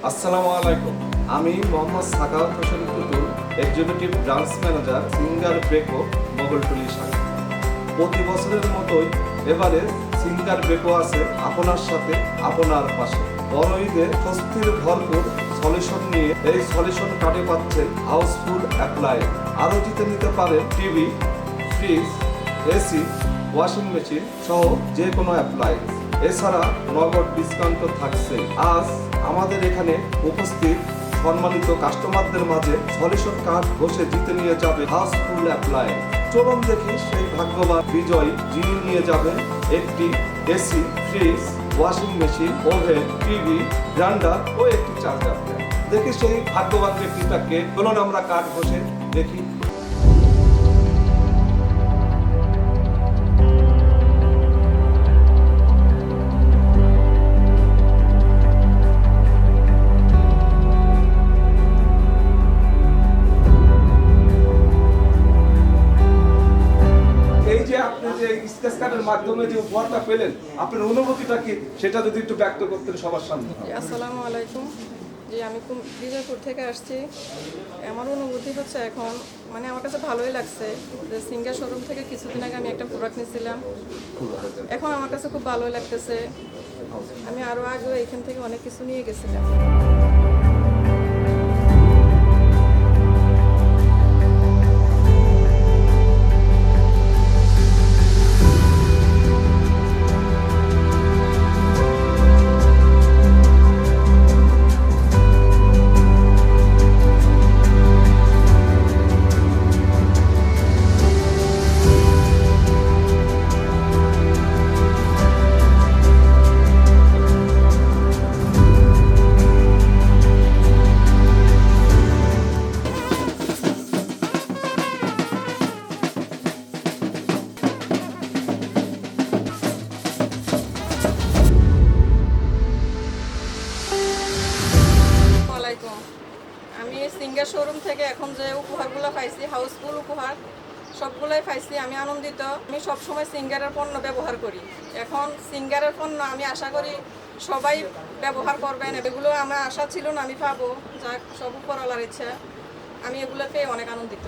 আসসালামু আলাইকুম। আমি Mohammad Sakhawat Hossain Tutul, executive branch manager, Singer Beko, Mogoltuli শাখা। প্রতি বছরের মতোই এবারে সিঙ্গার বেকো আছে আপনার সাথে, আপনার পাশে। বড় ঈদে স্বস্তির ভরপুর সলিউশন নিয়ে এই সলিউশন কার্ডে পাচ্ছেন হাউসফুল অ্যাপ্লায়েন্স। আরও জিতে নিতে পারেন TV, fridge, AC, washing machine সহ যে কোনো অ্যাপ্লায়েন্স। এছাড়া নগদ ডিসকাউন্টও থাকছে। আজ আমাদের এখানে উপস্থিত সম্মানিত কাস্টমারদের মাঝে সলিউশন কার্ড বসে জিতে নিয়ে যাবে হাউসফুল অ্যাপ্লায়েন্স। চলুন দেখি সেই ভাগ্যবান বিজয়ী যিনি নিয়ে যাবেন একটি AC, fridge, washing machine, oven, TV, grinder ও একটি চার্জার ফ্যান। দেখি সেই ভাগ্যবান ব্যক্তিটাকে। চলুন আমরা কার্ড বসে দেখি। এই যে আপনি যে স্কেচ কার্ডের মাধ্যমে যে উপহারটা পেলেন, আপনার অনুভূতিটা কি সেটা যদি একটু ব্যক্ত করতেন সবার সামনে। আসসালামু আলাইকুম। জি, আমি বিজয়পুর থেকে আসছি। আমার অনুভূতি হচ্ছে এখন আমার কাছে ভালোই লাগছে যে সিঙ্গার শোরুম থেকে কিছুদিন আগে আমি একটা প্রোডাক্ট নিয়েছিলাম। এখন আমার কাছে খুব ভালোই লাগতেছে। আমি আরও আগেও এখান থেকে অনেক কিছু নিয়ে গেছিলাম। আমি সিঙ্গার শোরুম থেকে এখন যে উপহারগুলো পাইছি, হাউসফুল উপহার সবগুলোই পাইছি। আমি আনন্দিত। আমি সবসময় সিঙ্গারের পণ্য ব্যবহার করি। এখন সিঙ্গারের পণ্য আমি আশা করি সবাই ব্যবহার করবেন। এগুলো আমার আশা ছিল না আমি পাবো, যাক সব উপরওয়ালার ইচ্ছা। আমি এগুলো পেয়ে অনেক আনন্দিত।